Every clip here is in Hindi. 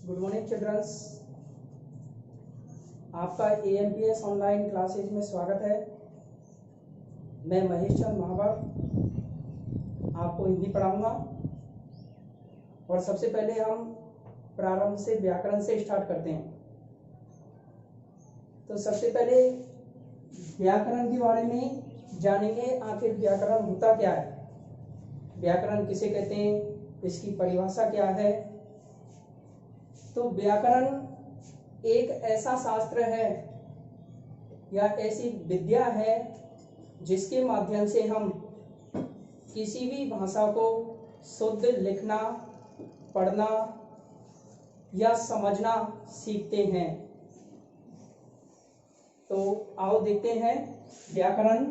Good morning childrens. आपका AMPS ऑनलाइन क्लासेज में स्वागत है। मैं महेश चंद महावर आपको हिंदी पढ़ाऊंगा और सबसे पहले हम प्रारंभ से व्याकरण से स्टार्ट करते हैं। तो सबसे पहले व्याकरण के बारे में जानेंगे, आखिर व्याकरण होता क्या है, व्याकरण किसे कहते हैं, इसकी परिभाषा क्या है। तो व्याकरण एक ऐसा शास्त्र है या ऐसी विद्या है जिसके माध्यम से हम किसी भी भाषा को शुद्ध लिखना, पढ़ना या समझना सीखते हैं। तो आओ देखते हैं व्याकरण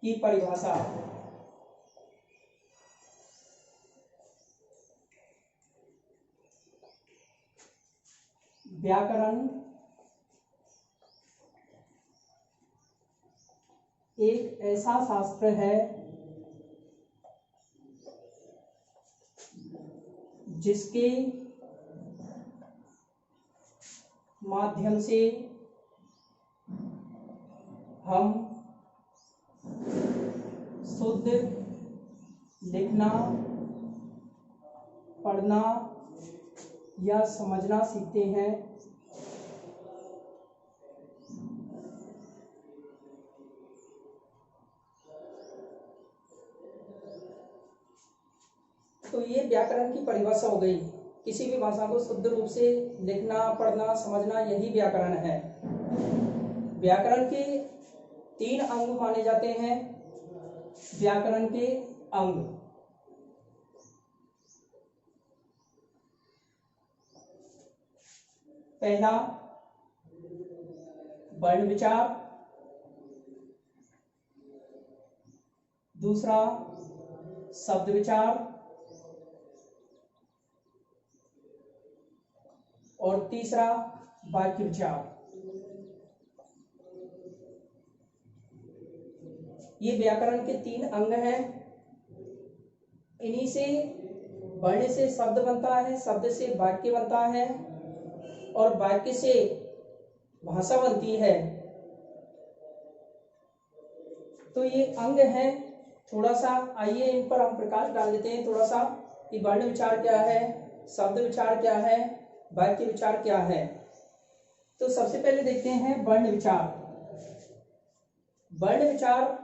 की परिभाषा। व्याकरण एक ऐसा शास्त्र है जिसके माध्यम से हम शुद्ध लिखना, पढ़ना या समझना सीखते हैं। तो ये व्याकरण की परिभाषा हो गई। किसी भी भाषा को शुद्ध रूप से लिखना, पढ़ना, समझना, यही व्याकरण है। व्याकरण के 3 अंग माने जाते हैं। व्याकरण के अंग, पहला वर्ण विचार, दूसरा शब्द विचार और तीसरा वाक्य विचार। ये व्याकरण के 3 अंग हैं। इन्हीं से वर्ण से शब्द बनता है, शब्द से वाक्य बनता है और वाक्य से भाषा बनती है। तो ये अंग है। थोड़ा सा आइए इन पर हम प्रकाश डाल देते हैं थोड़ा सा कि वर्ण विचार क्या है, शब्द विचार क्या है, वाक्य विचार क्या है। तो सबसे पहले देखते हैं वर्ण विचार। वर्ण विचार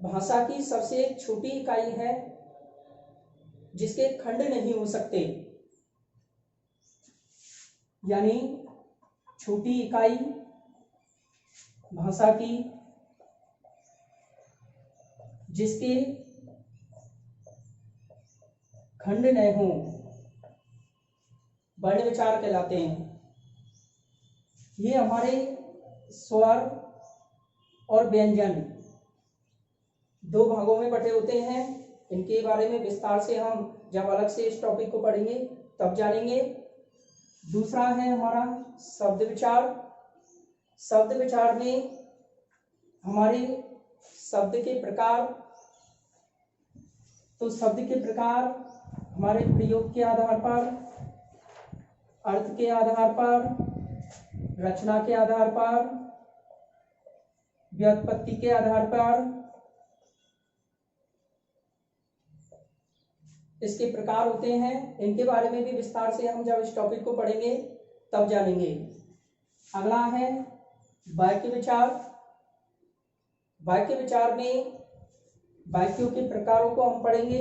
भाषा की सबसे छोटी इकाई है जिसके खंड नहीं हो सकते, यानी छोटी इकाई भाषा की जिसके खंड न हो, वर्ण विचार कहलाते हैं। ये हमारे स्वर और व्यंजन 2 भागों में बटे होते हैं। इनके बारे में विस्तार से हम जब अलग से इस टॉपिक को पढ़ेंगे तब जानेंगे। दूसरा है हमारा शब्द विचार। शब्द विचार में हमारे शब्द के प्रकार, तो शब्द के प्रकार हमारे प्रयोग के आधार पर, अर्थ के आधार पर, रचना के आधार पर, व्युत्पत्ति के आधार पर इसके प्रकार होते हैं। इनके बारे में भी विस्तार से हम जब इस टॉपिक को पढ़ेंगे तब जानेंगे। अगला है वाक्य विचार। वाक्य विचार में वाक्यों के प्रकारों को हम पढ़ेंगे।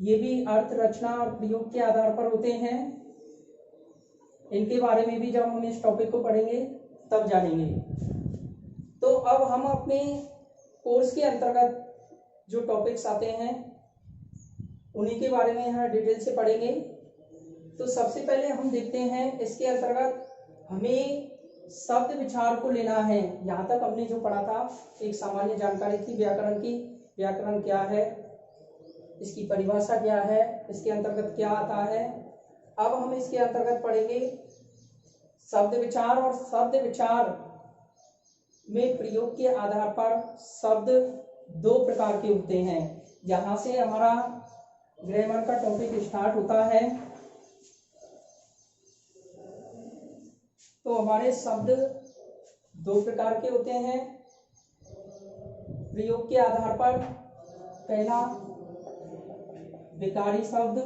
ये भी अर्थ, रचना और प्रयोग के आधार पर होते हैं। इनके बारे में भी जब हम इस टॉपिक को पढ़ेंगे तब जानेंगे। तो अब हम अपने कोर्स के अंतर्गत जो टॉपिक्स आते हैं उन्हीं के बारे में यहाँ डिटेल से पढ़ेंगे। तो सबसे पहले हम देखते हैं इसके अंतर्गत हमें शब्द विचार को लेना है। यहाँ तक हमने जो पढ़ा था एक सामान्य जानकारी थी व्याकरण की। व्याकरण क्या है, इसकी परिभाषा क्या है, इसके अंतर्गत क्या आता है। अब हम इसके अंतर्गत पढ़ेंगे शब्द विचार। और शब्द विचार में प्रयोग के आधार पर शब्द 2 प्रकार के होते हैं। यहाँ से हमारा ग्रामर का टॉपिक स्टार्ट होता है। तो हमारे शब्द दो प्रकार के होते हैं प्रयोग के आधार पर। पहला विकारी शब्द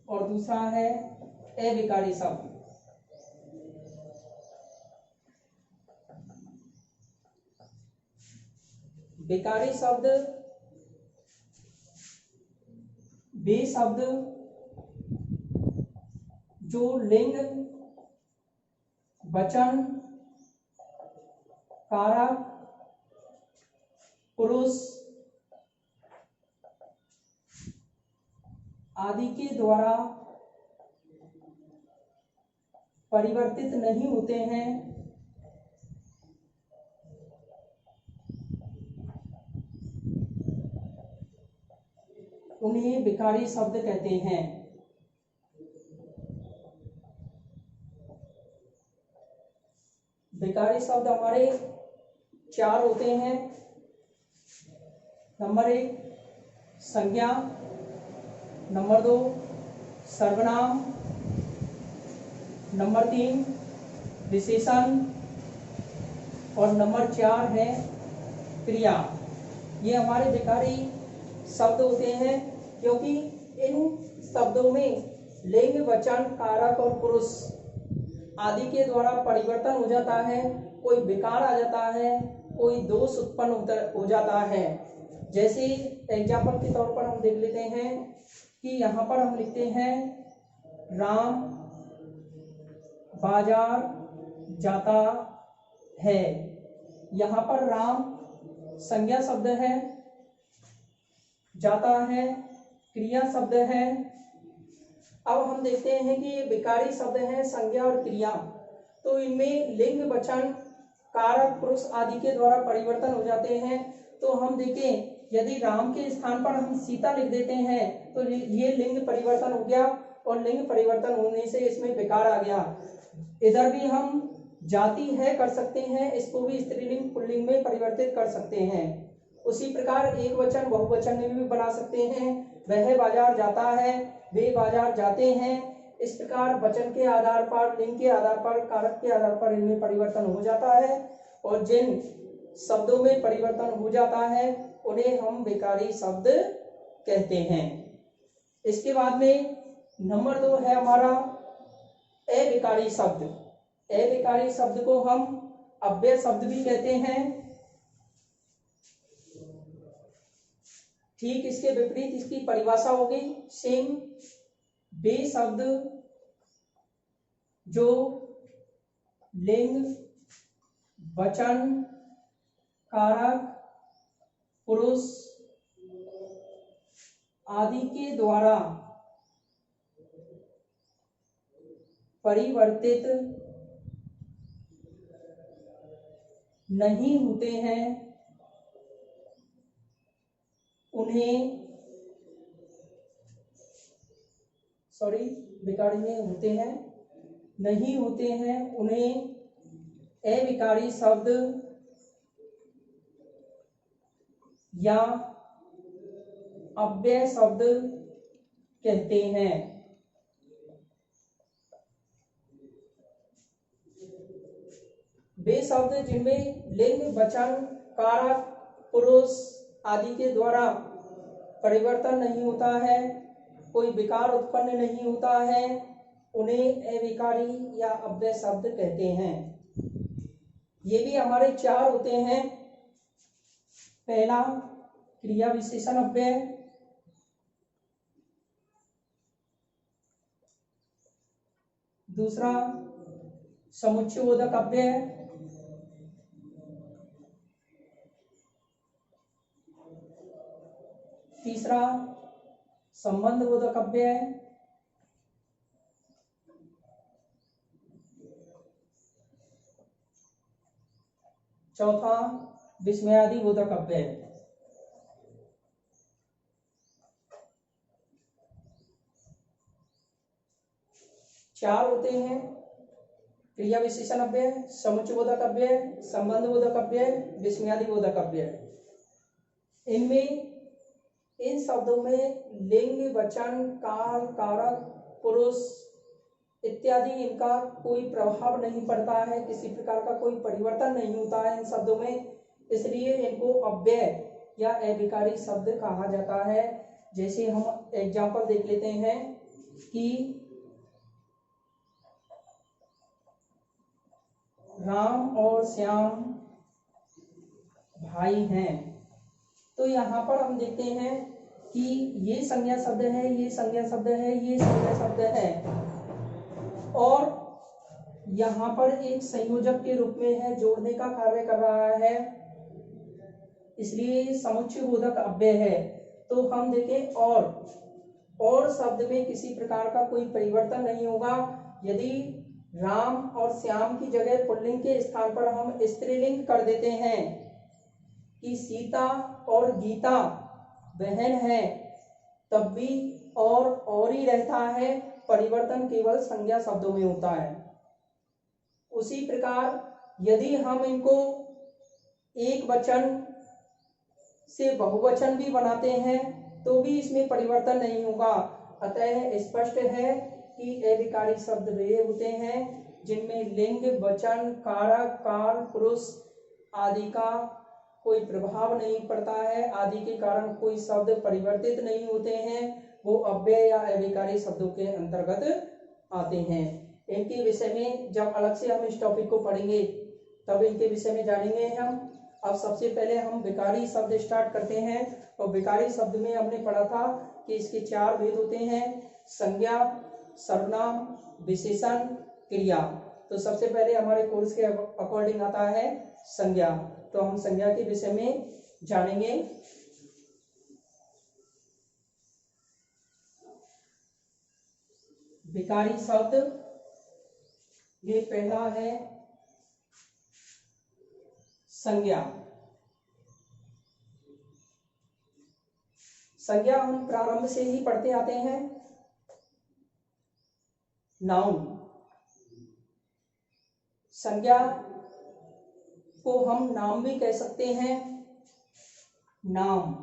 और दूसरा है अविकारी शब्द। विकारी शब्द वे शब्द जो लिंग, वचन, कारक, पुरुष आदि के द्वारा परिवर्तित नहीं होते हैं, उन्हें विकारी शब्द कहते हैं। विकारी शब्द हमारे चार होते हैं। नंबर 1 संज्ञा, नंबर 2 सर्वनाम, नंबर 3 विशेषण और नंबर 4 है क्रिया। ये हमारे विकारी शब्द होते हैं क्योंकि इन शब्दों में लिंग, वचन, कारक और पुरुष आदि के द्वारा परिवर्तन हो जाता है, कोई विकार आ जाता है, कोई दोष उत्पन्न हो जाता है। जैसे एग्जाम्पल के तौर पर हम देख लेते हैं कि यहाँ पर हम लिखते हैं राम बाजार जाता है। यहाँ पर राम संज्ञा शब्द है, जाता है क्रिया शब्द है। अब हम देखते हैं कि ये विकारी शब्द हैं संज्ञा और क्रिया, तो इनमें लिंग, वचन, कारक, पुरुष आदि के द्वारा परिवर्तन हो जाते हैं। तो हम देखें यदि राम के स्थान पर हम सीता लिख देते हैं तो ये लिंग परिवर्तन हो गया और लिंग परिवर्तन होने से इसमें विकार आ गया। इधर भी हम जाति है कर सकते हैं, इसको भी स्त्रीलिंग पुल्लिंग में परिवर्तित कर सकते हैं। उसी प्रकार एक वचन बहुवचन में भी बना सकते हैं। वह बाजार जाता है, वे बाजार जाते हैं। इस प्रकार वचन के आधार पर, लिंग के आधार पर, कारक के आधार पर इनमें परिवर्तन हो जाता है और जिन शब्दों में परिवर्तन हो जाता है उन्हें हम विकारी शब्द कहते हैं। इसके बाद में नंबर 2 है हमारा अविकारी शब्द। अविकारी शब्द को हम अव्यय शब्द भी कहते हैं। ठीक इसके विपरीत इसकी परिभाषा होगी सेम। वे शब्द जो लिंग, वचन, कारक, पुरुष आदि के द्वारा परिवर्तित नहीं होते हैं, उन्हें विकारी में होते हैं, नहीं होते हैं, उन्हें अविकारी शब्द या अव्यय शब्द कहते हैं। वे शब्द जिनमें लिंग, वचन, कारक, पुरुष आदि के द्वारा परिवर्तन नहीं होता है, कोई विकार उत्पन्न नहीं होता है, उन्हें अविकारी या अव्यय शब्द कहते हैं। ये भी हमारे 4 होते हैं। पहला क्रिया विशेषण अव्यय, दूसरा समुच्चयबोधक अव्यय, तीसरा संबंधबोधक अव्यय, चौथा विस्मयादि बोधक अव्यय। चार होते हैं क्रिया विशेषण अव्यय, समुच्चयबोधक अव्यय, संबंधबोधक अव्यय, विस्मयादि बोधक अव्यय। इनमें इन शब्दों में लिंग, वचन, काल, कारक, पुरुष इत्यादि इनका कोई प्रभाव नहीं पड़ता है, किसी प्रकार का कोई परिवर्तन नहीं होता है इन शब्दों में, इसलिए इनको अव्यय या अविकारी शब्द कहा जाता है। जैसे हम एग्जाम्पल देख लेते हैं कि राम और श्याम भाई हैं, तो यहाँ पर हम देखते हैं कि ये संज्ञा शब्द है, ये संज्ञा शब्द है, ये संज्ञा शब्द है, और यहाँ पर एक संयोजक के रूप में है, जोड़ने का कार्य कर रहा है, इसलिए समुच्चय बोधक अव्यय है। तो हम देखें और शब्द में किसी प्रकार का कोई परिवर्तन नहीं होगा। यदि राम और श्याम की जगह पुल्लिंग के स्थान पर हम स्त्रीलिंग कर देते हैं कि सीता और गीता बहन है, तब भी और ही रहता है, परिवर्तन केवल संज्ञा शब्दों में होता है। उसी प्रकार यदि हम इनको एक वचन से बहुवचन भी बनाते हैं तो भी इसमें परिवर्तन नहीं होगा। अतः स्पष्ट है कि अविकारी शब्द वे होते हैं जिनमें लिंग, वचन, कारक, काल, पुरुष आदि का कोई प्रभाव नहीं पड़ता है, आदि के कारण कोई शब्द परिवर्तित नहीं होते हैं, वो अव्यय या अविकारी शब्दों के अंतर्गत आते हैं। इनके विषय में जब अलग से हम इस टॉपिक को पढ़ेंगे तब इनके विषय में जानेंगे हम। अब सबसे पहले हम विकारी शब्द स्टार्ट करते हैं। और विकारी शब्द में हमने पढ़ा था कि इसके 4 भेद होते हैं: संज्ञा, सर्वनाम, विशेषण, क्रिया। तो सबसे पहले हमारे कोर्स के अकॉर्डिंग आता है संज्ञा। तो हम संज्ञा के विषय में जानेंगे। विकारी शब्द ये पहला है संज्ञा। संज्ञा हम प्रारंभ से ही पढ़ते आते हैं। नाउन, संज्ञा को हम नाम भी कह सकते हैं। नाम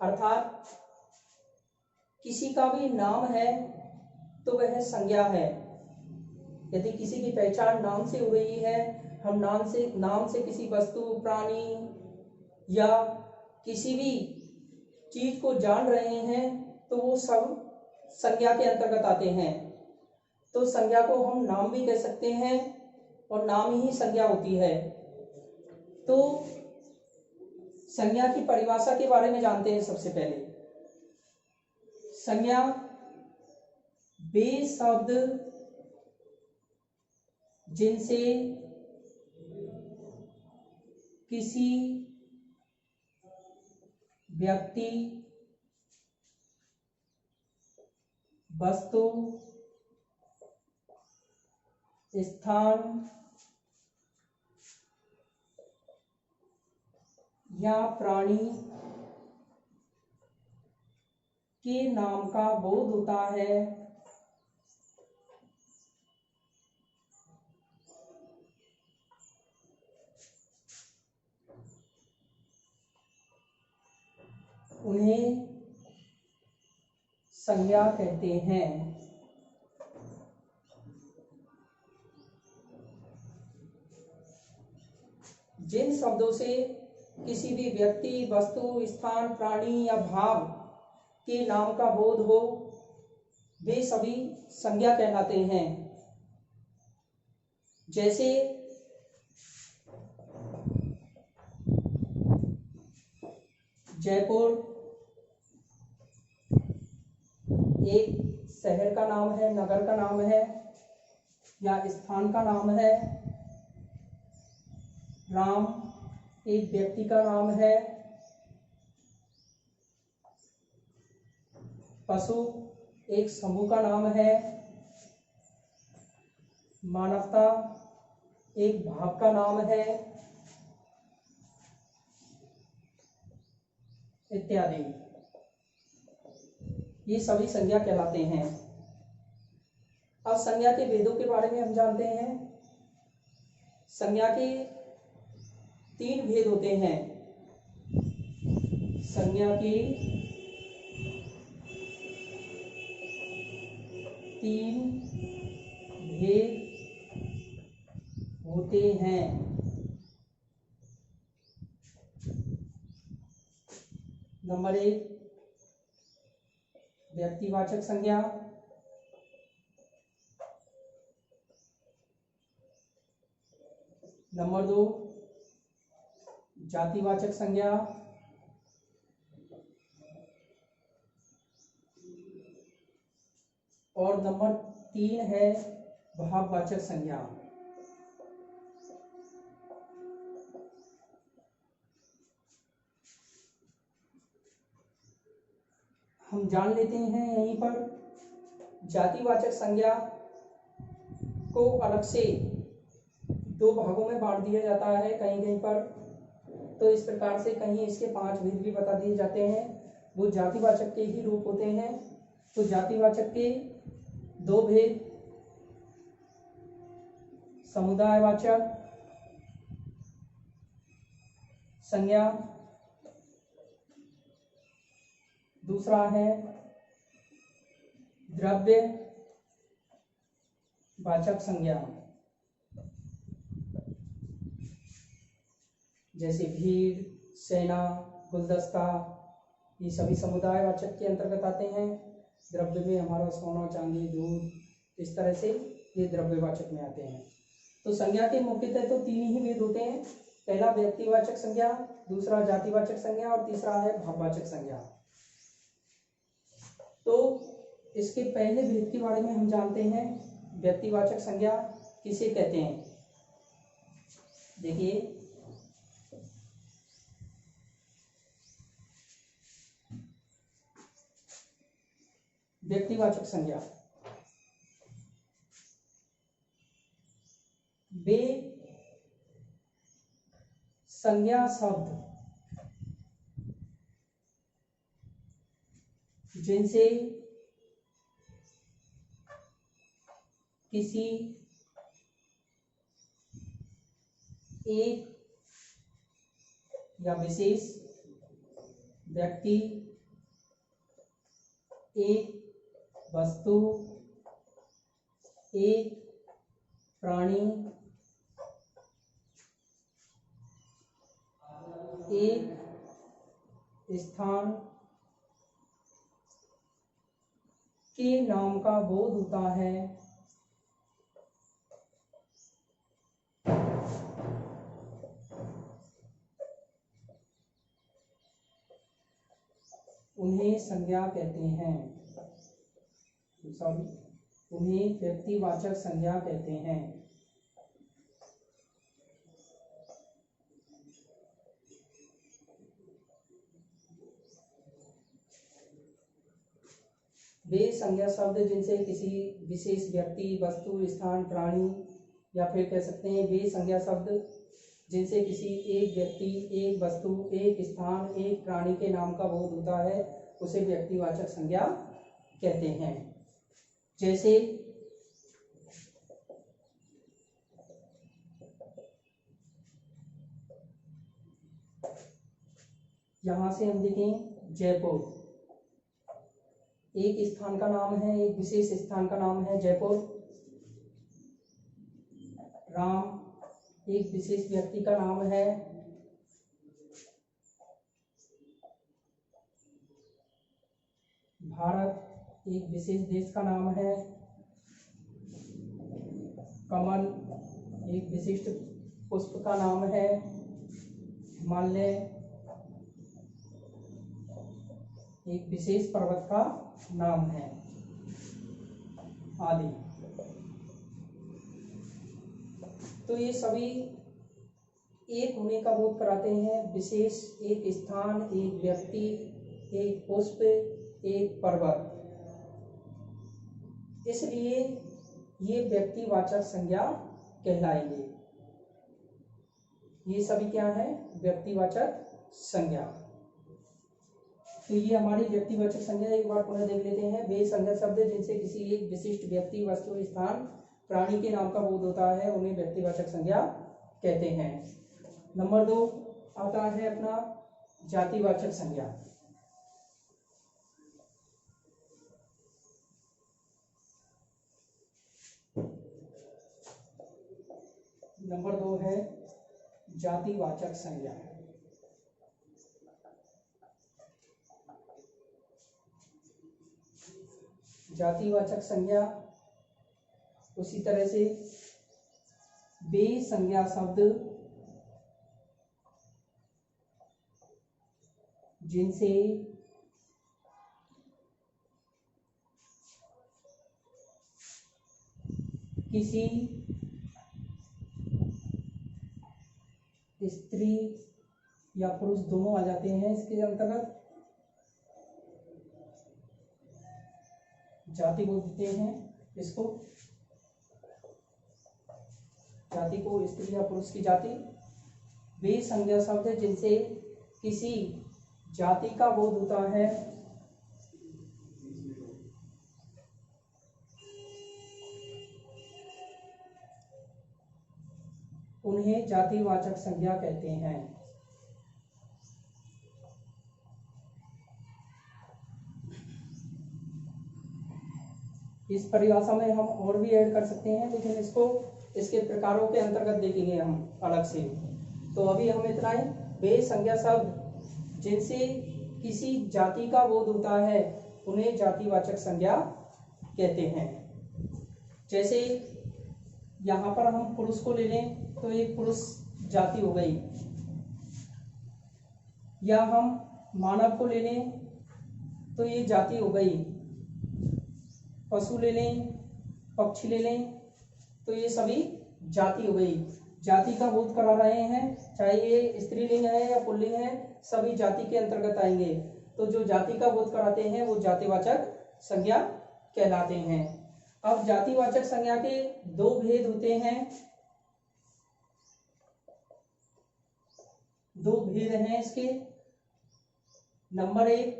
अर्थात किसी का भी नाम है तो वह संज्ञा है। यदि किसी की पहचान नाम से हो रही है, हम नाम से किसी वस्तु, प्राणी या किसी भी चीज को जान रहे हैं तो वो सब संज्ञा के अंतर्गत आते हैं। तो संज्ञा को हम नाम भी कह सकते हैं और नाम ही संज्ञा होती है। तो संज्ञा की परिभाषा के बारे में जानते हैं। सबसे पहले संज्ञा वे शब्द जिनसे किसी व्यक्ति, वस्तु, स्थान या प्राणी के नाम का बोध होता है, उन्हें संज्ञा कहते हैं। जिन शब्दों से किसी भी व्यक्ति, वस्तु, स्थान, प्राणी या भाव के नाम का बोध हो वे सभी संज्ञा कहलाते हैं। जैसे जयपुर एक शहर का नाम है, नगर का नाम है या स्थान का नाम है। राम एक व्यक्ति का नाम है। पशु एक समूह का नाम है। मानवता एक भाव का नाम है, इत्यादि। ये सभी संज्ञा कहलाते हैं। अब संज्ञा के भेदों के बारे में हम जानते हैं। संज्ञा के 3 भेद होते हैं। संज्ञा की तीन भेद होते हैं। नंबर 1 व्यक्तिवाचक संज्ञा, नंबर 2 जातिवाचक संज्ञा, और नंबर 3 है भाववाचक संज्ञा। हम जान लेते हैं यहीं पर जातिवाचक संज्ञा को अलग से 2 भागों में बांट दिया जाता है कहीं कहीं पर। तो इस प्रकार से कहीं इसके 5 भेद भी बता दिए जाते हैं, वो जातिवाचक के ही रूप होते हैं। तो जातिवाचक के 2 भेद, समुदायवाचक संज्ञा, दूसरा है द्रव्य वाचक संज्ञा, जैसे भीड़, सेना, गुलदस्ता, ये सभी समुदायवाचक के अंतर्गत आते हैं। द्रव्य में हमारा सोना, चांदी, दूध, इस तरह से ये द्रव्यवाचक में आते हैं। तो संज्ञा के मुख्यतः तो 3 ही भेद होते हैं। पहला व्यक्तिवाचक संज्ञा, दूसरा जातिवाचक संज्ञा और तीसरा है भाववाचक संज्ञा। तो इसके पहले भेद के बारे में हम जानते हैं। व्यक्तिवाचक संज्ञा किसे कहते हैं? देखिए, व्यक्तिवाचक संज्ञा वे संज्ञा शब्द जिनसे किसी एक या विशेष व्यक्ति, एक वस्तु, एक प्राणी, एक स्थान के नाम का बोध होता है, उन्हें संज्ञा कहते हैं। उन्हें व्यक्तिवाचक संज्ञा कहते हैं। वे संज्ञा शब्द जिनसे किसी विशेष व्यक्ति, वस्तु, स्थान, प्राणी, या फिर कह सकते हैं वे संज्ञा शब्द जिनसे किसी एक व्यक्ति, एक वस्तु, एक स्थान, एक प्राणी के नाम का बोध होता है, उसे व्यक्तिवाचक संज्ञा कहते हैं। जैसे यहां से हम देखें, जयपुर एक स्थान का नाम है, एक विशेष स्थान का नाम है जयपुर। राम एक विशेष व्यक्ति का नाम है। भारत एक विशेष देश का नाम है। कमल एक विशिष्ट पुष्प का नाम है। हिमालय एक विशेष पर्वत का नाम है, आदि। तो ये सभी एक होने का बोध कराते हैं। विशेष एक स्थान, एक व्यक्ति, एक पुष्प, एक पर्वत, इसलिए ये व्यक्तिवाचक संज्ञा कहलाएंगे। ये सभी क्या है? व्यक्तिवाचक संज्ञा। तो ये हमारी व्यक्तिवाचक संज्ञा एक बार पुनः देख लेते हैं। वे संज्ञा शब्द जिनसे किसी एक विशिष्ट व्यक्ति, वस्तु, स्थान, प्राणी के नाम का बोध होता है, उन्हें व्यक्तिवाचक संज्ञा कहते हैं। नंबर 2 आता है अपना जातिवाचक संज्ञा। नंबर 2 है जातिवाचक संज्ञा। जातिवाचक संज्ञा उसी तरह से वे संज्ञा शब्द जिनसे किसी स्त्री या पुरुष दोनों आ जाते हैं इसके अंतर्गत, जाति बोलते हैं इसको, जाति को स्त्री या पुरुष की जाति। वे संज्ञा शब्द जिनसे किसी जाति का बोध होता है उन्हें जातिवाचक संज्ञा कहते हैं। इस परिभाषा में हम और भी ऐड कर सकते हैं, लेकिन इसको इसके प्रकारों के अंतर्गत देखेंगे हम अलग से। तो अभी हम इतना ही, वे संज्ञा शब्द जिनसे किसी जाति का बोध होता है उन्हें जातिवाचक संज्ञा कहते हैं। जैसे यहाँ पर हम पुरुष को ले लें तो एक पुरुष जाति हो गई, या हम मानव को ले लें तो ये जाति हो गई, पशु ले लें, पक्षी ले लें तो ये सभी जाति हो गई। जाति का बोध करा रहे हैं, चाहे ये स्त्रीलिंग है या पुल्लिंग है, सभी जाति के अंतर्गत आएंगे। तो जो जाति का बोध कराते हैं वो जातिवाचक संज्ञा कहलाते हैं। अब जातिवाचक संज्ञा के दो भेद होते हैं, दो भेद हैं इसके। नंबर 1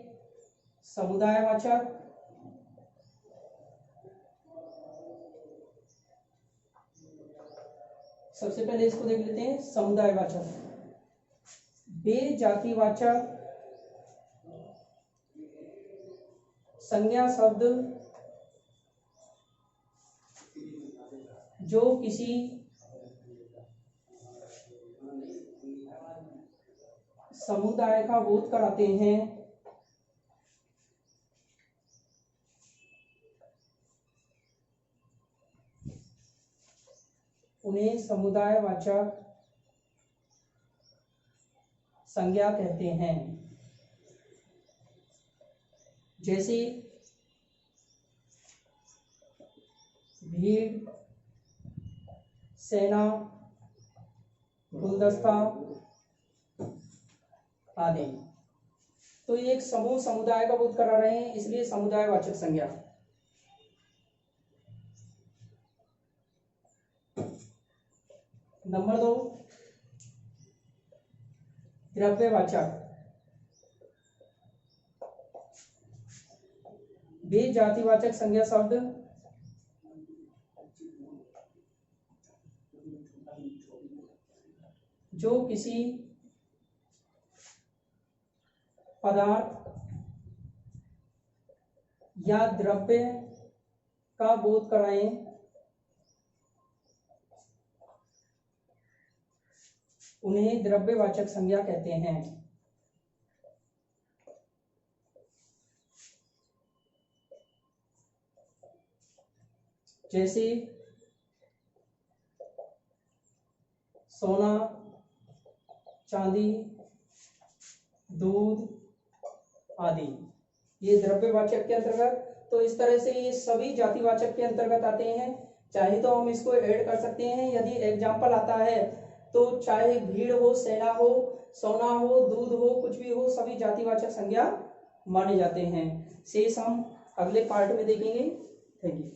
समुदायवाचक, सबसे पहले इसको देख लेते हैं समुदायवाचक। वे जातिवाचक संज्ञा शब्द जो किसी समुदाय का बोध कराते हैं उन्हें समुदायवाचक संज्ञा कहते हैं। जैसे भीड़, सेना, गुलदस्ता आदि। तो ये एक समूह समुदाय का बोध करा रहे हैं, इसलिए समुदायवाचक संज्ञा। नंबर 2 द्रव्यवाचक। वे जातिवाचक संज्ञा शब्द जो किसी पदार्थ या द्रव्य का बोध कराएं उन्हें द्रव्यवाचक संज्ञा कहते हैं। जैसे सोना, चांदी, दूध आदि, ये द्रव्यवाचक के अंतर्गत। तो इस तरह से ये सभी जातिवाचक के अंतर्गत आते हैं। चाहे तो हम इसको ऐड कर सकते हैं, यदि एग्जाम्पल आता है तो चाहे भीड़ हो, सेना हो, सोना हो, दूध हो, कुछ भी हो, सभी जातिवाचक संज्ञा माने जाते हैं। शेष हम अगले पार्ट में देखेंगे। Thank you.